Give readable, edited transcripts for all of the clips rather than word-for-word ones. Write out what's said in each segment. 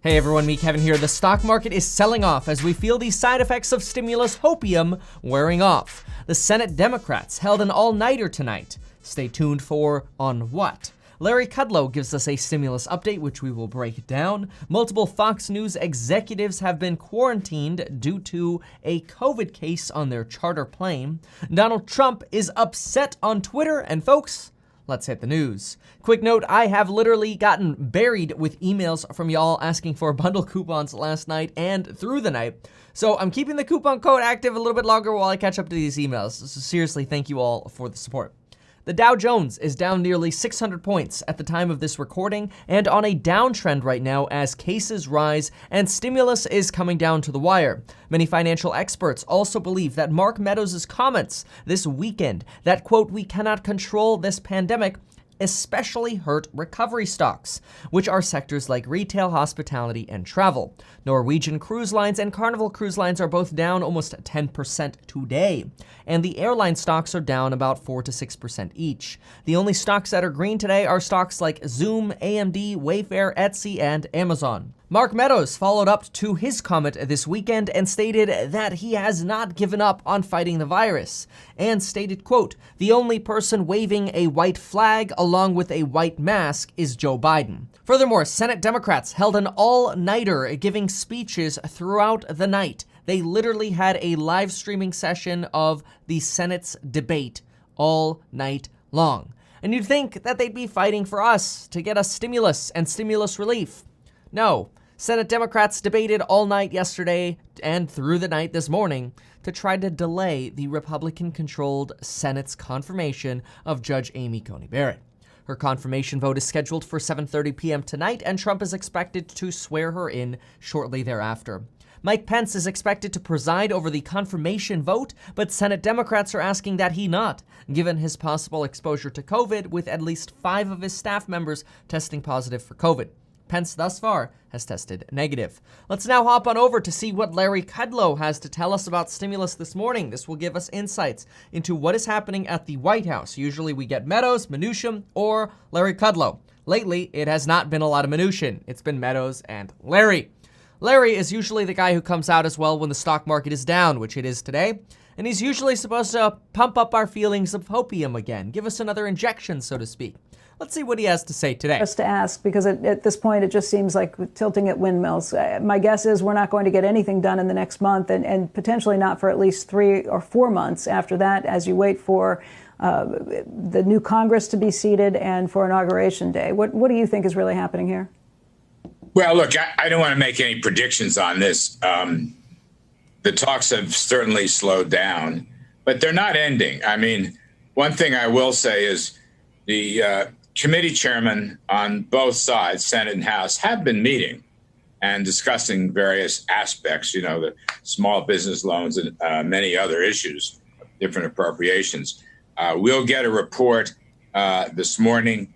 Hey everyone, me Kevin here. The stock market is selling off as we feel the side effects of stimulus hopium wearing off. The Senate Democrats held an all-nighter tonight. Stay tuned for on what? Larry Kudlow gives us a stimulus update, which we will break down. Multiple Fox News executives have been quarantined due to a COVID case on their charter plane. Donald Trump is upset on Twitter, and folks, let's hit the news. Quick note, I have literally gotten buried with emails from y'all asking for bundle coupons last night and through the night. So I'm keeping the coupon code active a little bit longer while I catch up to these emails. So seriously, thank you all for the support. The Dow Jones is down nearly 600 points at the time of this recording and on a downtrend right now as cases rise and stimulus is coming down to the wire. Many financial experts also believe that Mark Meadows' comments this weekend that, quote, "we cannot control this pandemic," especially hurt recovery stocks, which are sectors like retail, hospitality, and travel. Norwegian Cruise Lines and Carnival Cruise Lines are both down almost 10% today, and the airline stocks are down about 4 to 6% each. The only stocks that are green today are stocks like Zoom, AMD, Wayfair, Etsy, and Amazon. Mark Meadows followed up to his comment this weekend and stated that he has not given up on fighting the virus, and stated, quote, "the only person waving a white flag along with a white mask is Joe Biden." Furthermore, Senate Democrats held an all-nighter giving speeches throughout the night. They literally had a live streaming session of the Senate's debate all night long. And you'd think that they'd be fighting for us to get us stimulus and stimulus relief. No. Senate Democrats debated all night yesterday and through the night this morning to try to delay the Republican-controlled Senate's confirmation of Judge Amy Coney Barrett. Her confirmation vote is scheduled for 7:30 p.m. tonight, and Trump is expected to swear her in shortly thereafter. Mike Pence is expected to preside over the confirmation vote, but Senate Democrats are asking that he not, given his possible exposure to COVID, with at least 5 of his staff members testing positive for COVID. Pence thus far has tested negative. Let's now hop on over to see what Larry Kudlow has to tell us about stimulus this morning. This will give us insights into what is happening at the White House. Usually we get Meadows, Mnuchin, or Larry Kudlow. Lately, it has not been a lot of Mnuchin. It's been Meadows and Larry. Larry is usually the guy who comes out as well when the stock market is down, which it is today. And he's usually supposed to pump up our feelings of hopium again, give us another injection, so to speak. Let's see what he has to say today. Just to ask, because at this point, it just seems like tilting at windmills. My guess is we're not going to get anything done in the next month and potentially not for at least 3 or 4 months after that, as you wait for the new Congress to be seated and for Inauguration Day. What do you think is really happening here? Well, look, I don't want to make any predictions on this. The talks have certainly slowed down, but they're not ending. I mean, one thing I will say is the committee chairmen on both sides, Senate and House, have been meeting and discussing various aspects, you know, the small business loans and many other issues, different appropriations. We'll get a report this morning.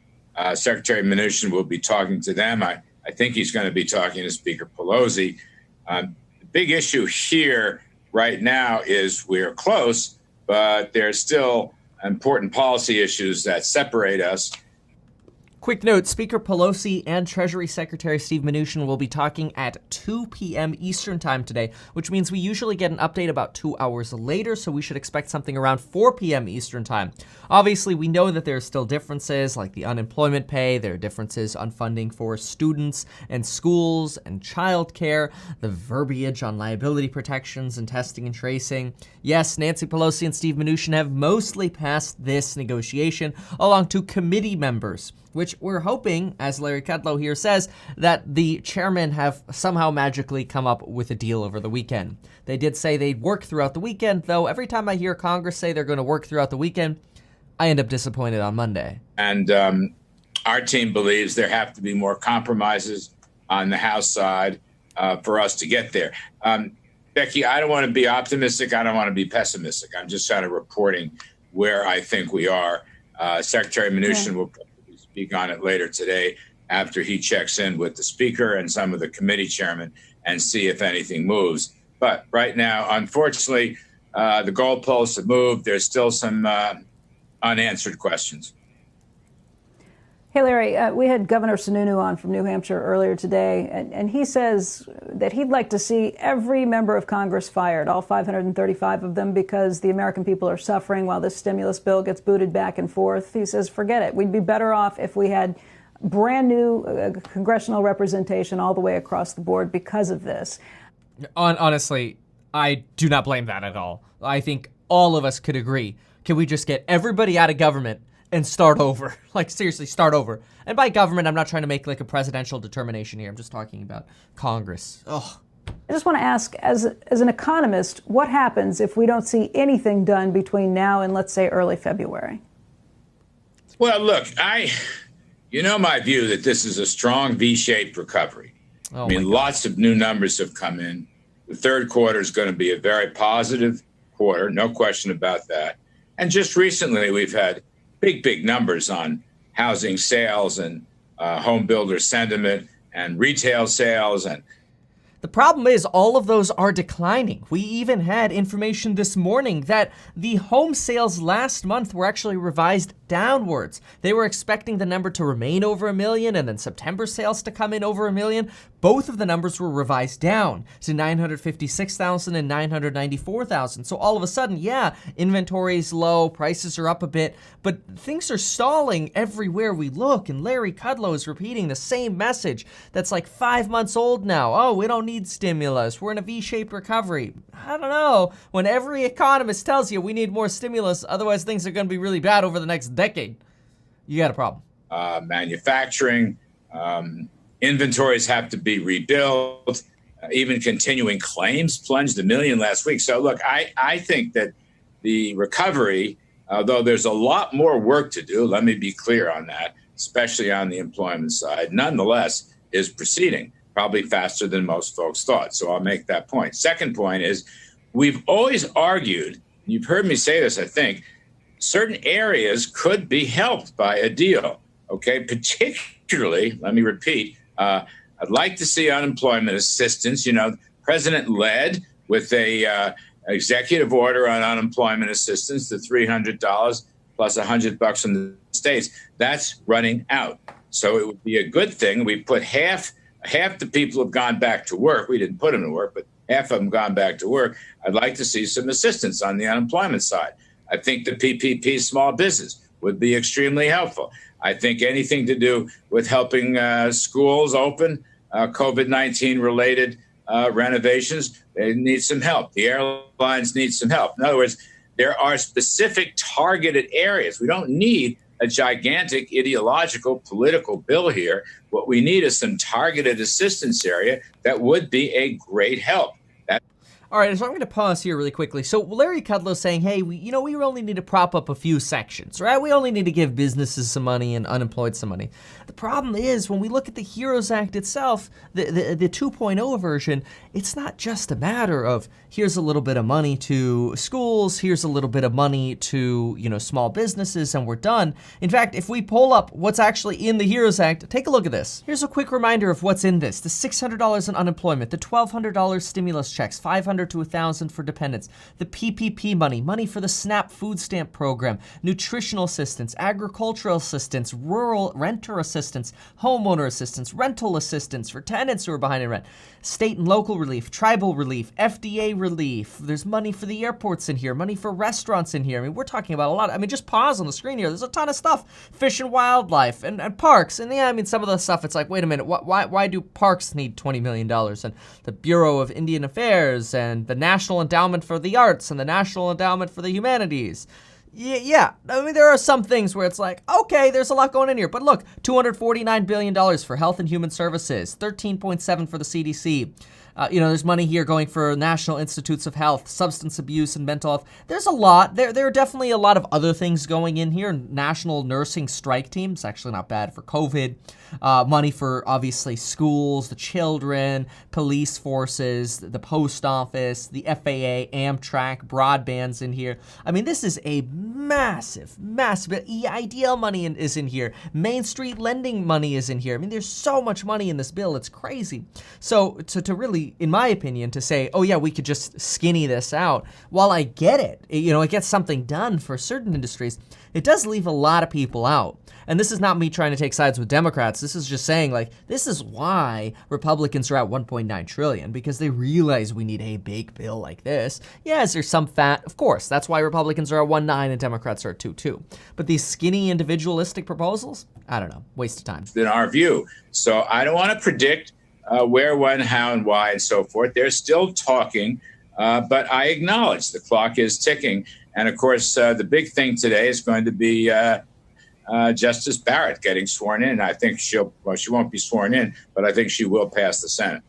Secretary Mnuchin will be talking to them. I think he's going to be talking to Speaker Pelosi. The big issue here right now is we're close, but there's still important policy issues that separate us. Quick note, Speaker Pelosi and Treasury Secretary Steve Mnuchin will be talking at 2 p.m. Eastern time today, which means we usually get an update about 2 hours later, so we should expect something around 4 p.m. Eastern time. Obviously, we know that there are still differences like the unemployment pay, there are differences on funding for students and schools and childcare, the verbiage on liability protections and testing and tracing. Yes, Nancy Pelosi and Steve Mnuchin have mostly passed this negotiation along to committee members, which we're hoping, as Larry Kudlow here says, that the chairmen have somehow magically come up with a deal over the weekend. They did say they'd work throughout the weekend, though every time I hear Congress say they're going to work throughout the weekend, I end up disappointed on Monday. And our team believes there have to be more compromises on the House side for us to get there. Becky, I don't want to be optimistic. I don't want to be pessimistic. I'm just kind of reporting where I think we are. Secretary Mnuchin will probably speak on it later today after he checks in with the Speaker and some of the committee chairmen and see if anything moves. But right now, unfortunately, the goalposts have moved. There's still some unanswered questions. Hey, Larry, we had Governor Sununu on from New Hampshire earlier today, and he says that he'd like to see every member of Congress fired, all 535 of them, because the American people are suffering while this stimulus bill gets booted back and forth. He says, forget it. We'd be better off if we had brand new congressional representation all the way across the board because of this. Honestly, I do not blame that at all. I think all of us could agree. Can we just get everybody out of government and start over? Like, seriously, start over. And by government, I'm not trying to make like a presidential determination here. I'm just talking about Congress. Ugh. I just want to ask, as an economist, what happens if we don't see anything done between now and, let's say, early February? Well, look, you know my view that this is a strong V-shaped recovery. Oh, I mean, lots of new numbers have come in. The third quarter is going to be a very positive quarter, no question about that. And just recently, we've had big numbers on housing sales and home builder sentiment and retail sales. And the problem is all of those are declining. We even had information this morning that the home sales last month were actually revised downwards. They were expecting the number to remain over 1 million and then September sales to come in over 1 million. Both of the numbers were revised down to 956,000 and 994,000. So all of a sudden, yeah, inventory is low, prices are up a bit, but things are stalling everywhere we look. And Larry Kudlow is repeating the same message that's like 5 months old now. Oh, we don't need stimulus. We're in a V-shaped recovery. I don't know. When every economist tells you we need more stimulus, otherwise things are going to be really bad over the next decade, you got a problem. Manufacturing, inventories have to be rebuilt. Even continuing claims plunged 1 million last week. So look, I think that the recovery, although there's a lot more work to do, let me be clear on that, especially on the employment side, nonetheless is proceeding probably faster than most folks thought. So I'll make that point. Second point is we've always argued, you've heard me say this, I think, certain areas could be helped by a deal, okay? Particularly, let me repeat, I'd like to see unemployment assistance. You know, President led with a executive order on unemployment assistance, the $300 plus $100 from the states. That's running out. So it would be a good thing. We put half the people have gone back to work. We didn't put them to work, but half of them gone back to work. I'd like to see some assistance on the unemployment side. I think the PPP small business would be extremely helpful. I think anything to do with helping schools open, COVID-19 related renovations, they need some help. The airlines need some help. In other words, there are specific targeted areas. We don't need a gigantic ideological political bill here. What we need is some targeted assistance area that would be a great help. All right, so I'm going to pause here really quickly. So Larry Kudlow saying, hey, we only need to prop up a few sections, right? We only need to give businesses some money and unemployed some money. The problem is when we look at the HEROES Act itself, the 2.0 version, it's not just a matter of here's a little bit of money to schools, here's a little bit of money to, small businesses, and we're done. In fact, if we pull up what's actually in the HEROES Act, take a look at this. Here's a quick reminder of what's in this. The $600 in unemployment, the $1,200 stimulus checks, $500 to $1,000 for dependents, the PPP money for the SNAP food stamp program, nutritional assistance, agricultural assistance, rural renter assistance, homeowner assistance, rental assistance for tenants who are behind in rent, state and local relief, tribal relief, FDA relief. There's money for the airports in here, money for restaurants in here. I mean, we're talking about a lot. I mean, just pause on the screen here. There's a ton of stuff. Fish and wildlife and parks. And yeah, I mean, some of the stuff, it's like, wait a minute, why do parks need $20 million? And the Bureau of Indian Affairs and the National Endowment for the Arts and the National Endowment for the Humanities. Yeah, I mean, there are some things where it's like, okay, there's a lot going in here. But look, $249 billion for health and human services, $13.7 for the CDC. There's money here going for National Institutes of Health, substance abuse and mental health. There's a lot. There are definitely a lot of other things going in here. National Nursing Strike Team, it's actually not bad for COVID. Money for, obviously, schools, the children, police forces, the post office, the FAA, Amtrak, broadband's in here. I mean, this is a massive EIDL money is in here. Main Street lending money is in here. I mean, there's so much money in this bill. It's crazy. So to really, in my opinion, to say, oh yeah, we could just skinny this out, while I get it, it gets something done for certain industries, it does leave a lot of people out. And this is not me trying to take sides with Democrats. This is just saying, like, this is why Republicans are at 1.9 trillion, because they realize we need a big bill like this. Yes, there's some fat, of course. That's why Republicans are at 1.9 and Democrats are at 2.2. But these skinny individualistic proposals, I don't know, waste of time. In our view. So I don't want to predict where, when, how, and why, and so forth. They're still talking, but I acknowledge the clock is ticking. And of course, the big thing today is going to be Justice Barrett getting sworn in. I think she won't be sworn in, but I think she will pass the Senate.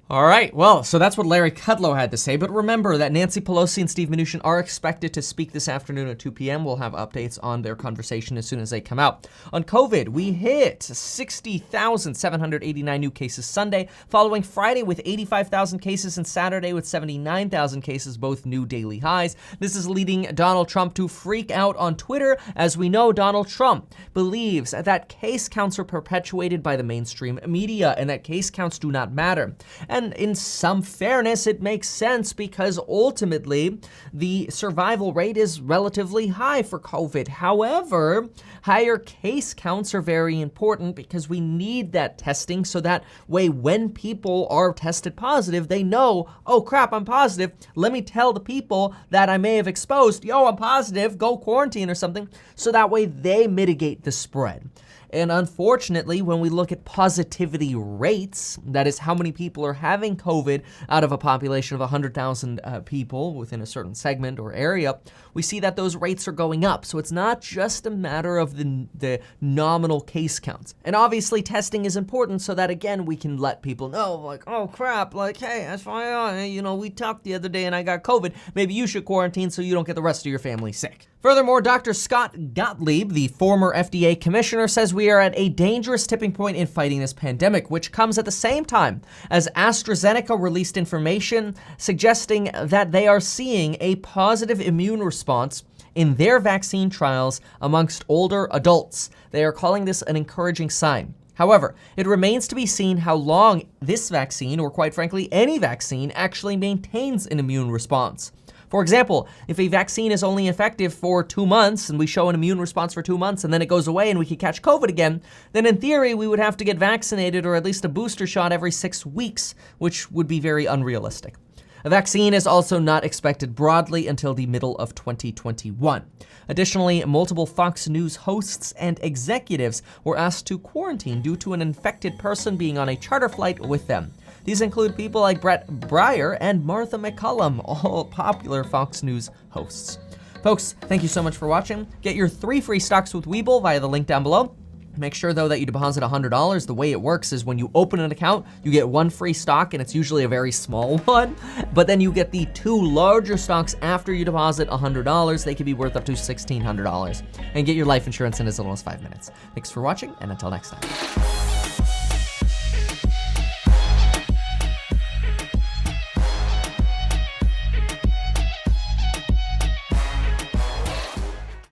All right, well, so that's what Larry Kudlow had to say. But remember that Nancy Pelosi and Steve Mnuchin are expected to speak this afternoon at 2 p.m. We'll have updates on their conversation as soon as they come out. On COVID, we hit 60,789 new cases Sunday, following Friday with 85,000 cases and Saturday with 79,000 cases, both new daily highs. This is leading Donald Trump to freak out on Twitter. As we know, Donald Trump believes that case counts are perpetuated by the mainstream media and that case counts do not matter. And in some fairness, it makes sense because ultimately the survival rate is relatively high for COVID. However, higher case counts are very important because we need that testing so that way when people are tested positive, they know, oh crap, I'm positive. Let me tell the people that I may have exposed, yo, I'm positive, go quarantine or something. So that way they mitigate the spread. And unfortunately, when we look at positivity rates, that is how many people are having COVID out of a population of 100,000 people within a certain segment or area, we see that those rates are going up. So it's not just a matter of the nominal case counts. And obviously testing is important so that, again, we can let people know, like, oh crap, like, hey, that's fine. You know, we talked the other day and I got COVID. Maybe you should quarantine so you don't get the rest of your family sick. Furthermore, Dr. Scott Gottlieb, the former FDA commissioner, says we are at a dangerous tipping point in fighting this pandemic, which comes at the same time as AstraZeneca released information suggesting that they are seeing a positive immune response in their vaccine trials amongst older adults. They are calling this an encouraging sign. However, it remains to be seen how long this vaccine, or quite frankly, any vaccine, actually maintains an immune response. For example, if a vaccine is only effective for 2 months and we show an immune response for 2 months and then it goes away and we can catch COVID again, then in theory we would have to get vaccinated or at least a booster shot every 6 weeks, which would be very unrealistic. A vaccine is also not expected broadly until the middle of 2021. Additionally, multiple Fox News hosts and executives were asked to quarantine due to an infected person being on a charter flight with them. These include people like Brett Breyer and Martha McCallum, all popular Fox News hosts. Folks, thank you so much for watching. Get your 3 free stocks with Webull via the link down below. Make sure, though, that you deposit $100. The way it works is when you open an account, you get 1 free stock, and it's usually a very small one. But then you get the 2 larger stocks after you deposit $100. They can be worth up to $1,600. And get your life insurance in as little as 5 minutes. Thanks for watching, and until next time.